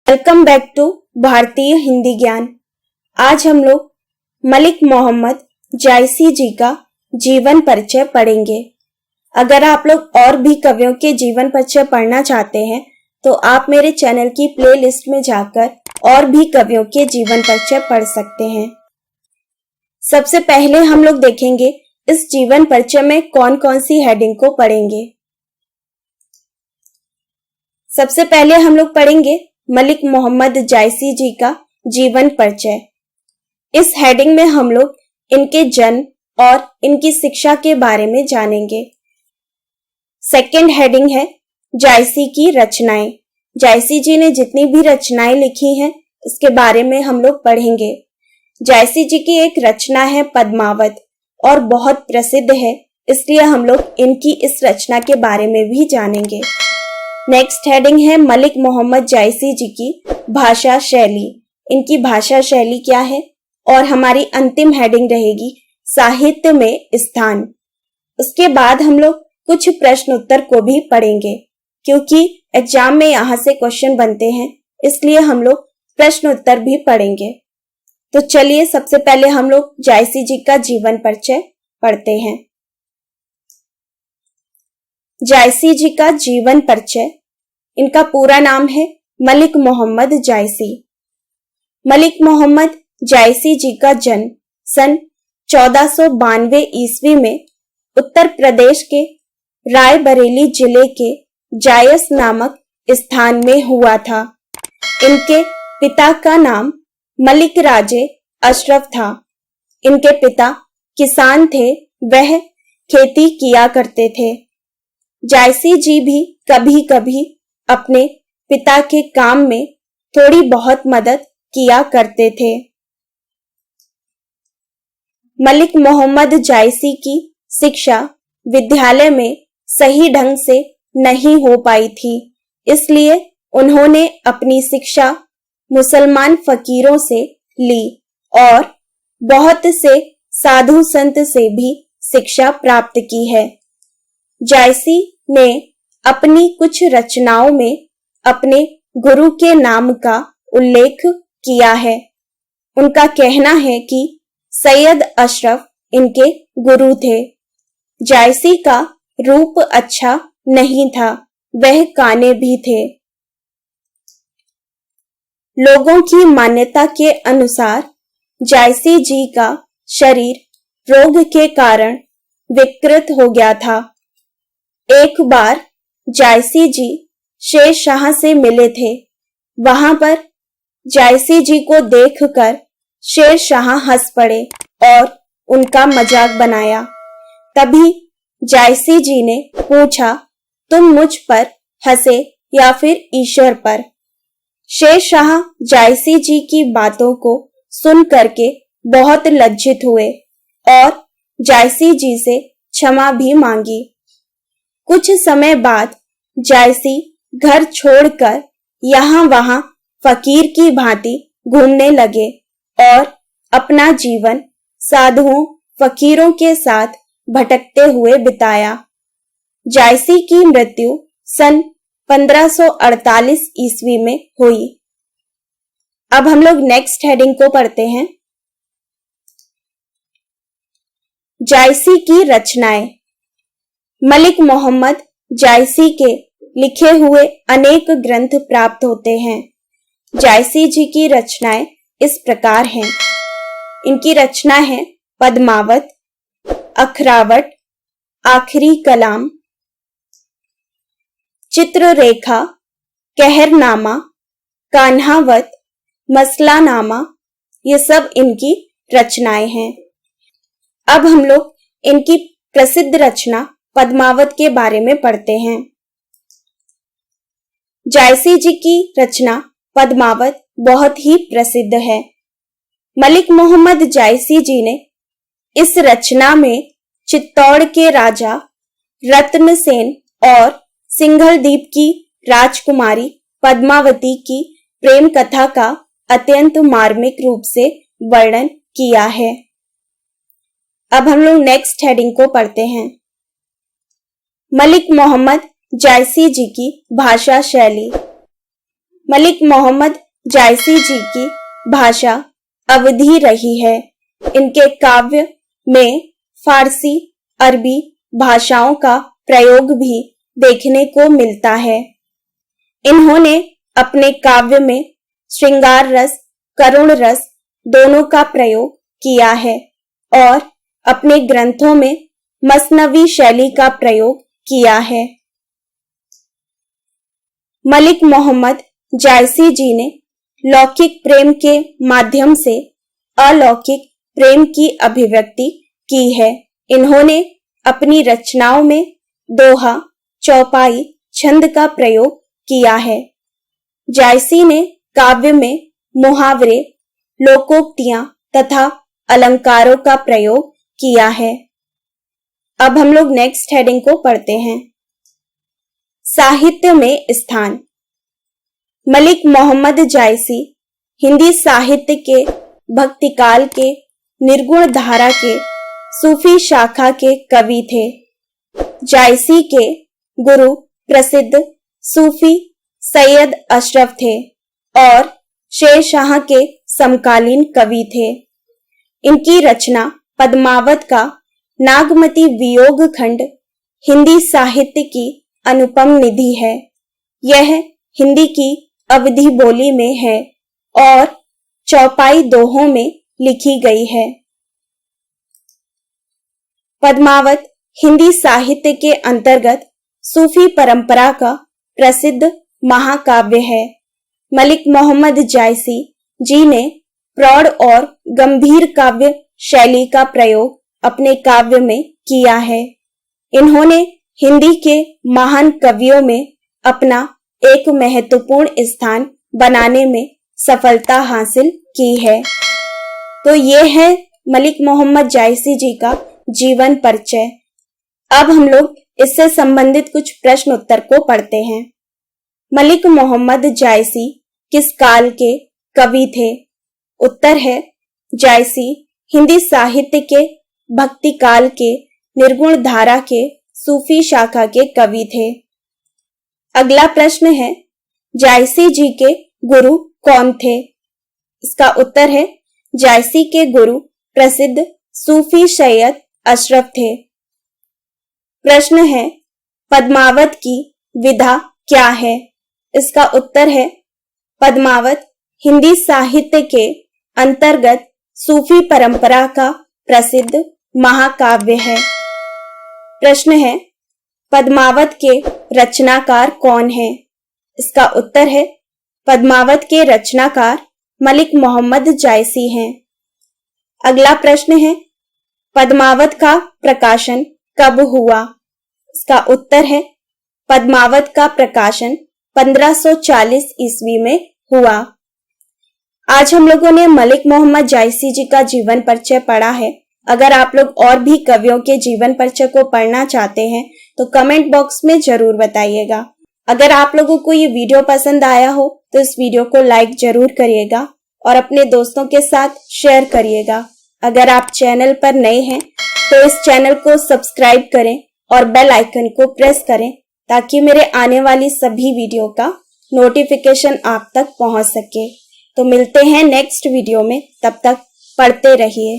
Welcome back to भारतीय हिंदी ज्ञान। आज हम लोग मलिक मोहम्मद जायसी जी का जीवन परिचय पढ़ेंगे। अगर आप लोग और भी कवियों के जीवन परिचय पढ़ना चाहते हैं तो आप मेरे चैनल की प्लेलिस्ट में जाकर और भी कवियों के जीवन परिचय पढ़ सकते हैं। सबसे पहले हम लोग देखेंगे इस जीवन परिचय में कौन कौन सी हेडिंग को पढ़ेंगे। सबसे पहले हम लोग पढ़ेंगे मलिक मोहम्मद जायसी जी का जीवन परिचय। इस हेडिंग में हम लोग इनके जन्म और इनकी शिक्षा के बारे में जानेंगे। सेकंड हेडिंग है जायसी की रचनाएं। जायसी जी ने जितनी भी रचनाएं लिखी हैं इसके बारे में हम लोग पढ़ेंगे। जायसी जी की एक रचना है पद्मावत और बहुत प्रसिद्ध है, इसलिए हम लोग इनकी इस रचना के बारे में भी जानेंगे। नेक्स्ट हेडिंग है मलिक मोहम्मद जायसी जी की भाषा शैली। इनकी भाषा शैली क्या है। और हमारी अंतिम हेडिंग रहेगी साहित्य में स्थान। उसके बाद हम लोग कुछ प्रश्न उत्तर को भी पढ़ेंगे, क्योंकि एग्जाम में यहाँ से क्वेश्चन बनते हैं, इसलिए हम लोग प्रश्न उत्तर भी पढ़ेंगे। तो चलिए सबसे पहले हम लोग जायसी जी का जीवन परिचय पढ़ते हैं। जायसी जी का जीवन परिचय। इनका पूरा नाम है मलिक मोहम्मद जायसी। मलिक मोहम्मद जायसी जी का जन्म सन 1492 ईस्वी में उत्तर प्रदेश के रायबरेली जिले के जायस नामक स्थान में हुआ था। इनके पिता का नाम मलिक राजे अशरफ था। इनके पिता किसान थे, वह खेती किया करते थे। जायसी जी भी कभी कभी अपने पिता के काम में थोड़ी बहुत मदद किया करते थे। मलिक मोहम्मद जायसी की शिक्षा विद्यालय में सही ढंग से नहीं हो पाई थी, इसलिए उन्होंने अपनी शिक्षा मुसलमान फकीरों से ली और बहुत से साधु संत से भी शिक्षा प्राप्त की है। जायसी ने अपनी कुछ रचनाओं में अपने गुरु के नाम का उल्लेख किया है। उनका कहना है कि सैयद अशरफ इनके गुरु थे। जायसी का रूप अच्छा नहीं था, वह काने भी थे। लोगों की मान्यता के अनुसार जायसी जी का शरीर रोग के कारण विकृत हो गया था। एक बार जायसी जी शेरशाह से मिले थे। वहां पर जायसी जी को देखकर शेरशाह हंस पड़े और उनका मजाक बनाया। तभी जायसी जी ने पूछा, तुम मुझ पर हंसे या फिर ईश्वर पर। शेरशाह जायसी जी की बातों को सुन करके बहुत लज्जित हुए और जायसी जी से क्षमा भी मांगी। कुछ समय बाद जायसी घर छोड़कर यहाँ वहां फकीर की भांति घूमने लगे और अपना जीवन साधुओं फकीरों के साथ भटकते हुए बिताया। जायसी की मृत्यु सन 1548 ईस्वी में हुई। अब हम लोग नेक्स्ट हेडिंग को पढ़ते हैं। जायसी की रचनाएं। मलिक मोहम्मद जायसी के लिखे हुए अनेक ग्रंथ प्राप्त होते हैं। जायसी जी की रचनाएं इस प्रकार हैं। इनकी रचना है पद्मावत, अखरावट, आखिरी कलाम, चित्ररेखा, कहरनामा, कान्हावत, मसलानामा, ये सब इनकी रचनाएं हैं। अब हम लोग इनकी प्रसिद्ध रचना पद्मावत के बारे में पढ़ते हैं। जायसी जी की रचना पद्मावत बहुत ही प्रसिद्ध है। मलिक मोहम्मद जायसी जी ने इस रचना में चित्तौड़ के राजा रत्नसेन और सिंघल द्वीप की राजकुमारी पद्मावती की प्रेम कथा का अत्यंत मार्मिक रूप से वर्णन किया है। अब हम लोग नेक्स्ट हेडिंग को पढ़ते हैं। मलिक मोहम्मद जायसी जी की भाषा शैली। मलिक मोहम्मद जायसी जी की भाषा अवधी रही है। इनके काव्य में फारसी, अरबी भाषाओं का प्रयोग भी देखने को मिलता है। इन्होंने अपने काव्य में श्रृंगार रस, करुण रस दोनों का प्रयोग किया है और अपने ग्रंथों में मसनवी शैली का प्रयोग किया है। मलिक मोहम्मद जायसी जी ने लौकिक प्रेम के माध्यम से अलौकिक प्रेम की अभिव्यक्ति की है। इन्होंने अपनी रचनाओं में दोहा, चौपाई, छंद का प्रयोग किया है। जायसी ने काव्य में मुहावरे, लोकोक्तियां तथा अलंकारों का प्रयोग किया है। अब हम लोग नेक्स्ट हेडिंग को पढ़ते हैं। साहित्य में स्थान। मलिक मोहम्मद जायसी हिंदी साहित्य के भक्तिकाल के, निर्गुण धारा के, सूफी शाखा के कवि थे। जायसी के गुरु प्रसिद्ध सूफी सैयद अशरफ थे और शेर शाह के समकालीन कवि थे। इनकी रचना पद्मावत का नागमती वियोग खंड हिंदी साहित्य की अनुपम निधि है। यह हिंदी की अवधी बोली में है और चौपाई दोहों में लिखी गई है। पद्मावत हिंदी साहित्य के अंतर्गत सूफी परंपरा का प्रसिद्ध महाकाव्य है। मलिक मोहम्मद जायसी जी ने प्रौढ़ और गंभीर काव्य शैली का प्रयोग अपने काव्य में किया है। इन्होंने हिंदी के महान कवियों में अपना एक महत्वपूर्ण स्थान बनाने में सफलता हासिल की है। तो ये है मलिक मोहम्मद जायसी जी का जीवन परिचय। अब हम लोग इससे संबंधित कुछ प्रश्न उत्तर को पढ़ते हैं। मलिक मोहम्मद जायसी किस काल के कवि थे? उत्तर है जायसी हिंदी साहित्य के भक्ति काल के, निर्गुण धारा के, सूफी शाखा के कवि थे। अगला प्रश्न है जायसी जी के गुरु कौन थे? इसका उत्तर है जायसी के गुरु प्रसिद्ध सूफी सैयद अशरफ थे। प्रश्न है पद्मावत की विधा क्या है? इसका उत्तर है पद्मावत हिंदी साहित्य के अंतर्गत सूफी परंपरा का प्रसिद्ध महाकाव्य है। प्रश्न है पद्मावत के रचनाकार कौन है? इसका उत्तर है पद्मावत के रचनाकार मलिक मोहम्मद जायसी हैं। अगला प्रश्न है पद्मावत का प्रकाशन कब हुआ? इसका उत्तर है पद्मावत का प्रकाशन 1540 ईस्वी में हुआ। आज हम लोगों ने मलिक मोहम्मद जायसी जी का जीवन परिचय पढ़ा है। अगर आप लोग और भी कवियों के जीवन परिचय को पढ़ना चाहते हैं तो कमेंट बॉक्स में जरूर बताइएगा। अगर आप लोगों को ये वीडियो पसंद आया हो तो इस वीडियो को लाइक जरूर करिएगा और अपने दोस्तों के साथ शेयर करिएगा। अगर आप चैनल पर नए हैं तो इस चैनल को सब्सक्राइब करें और बेल आइकन को प्रेस करें ताकि मेरे आने वाली सभी वीडियो का नोटिफिकेशन आप तक पहुंच सके। तो मिलते हैं नेक्स्ट वीडियो में, तब तक पढ़ते रहिए।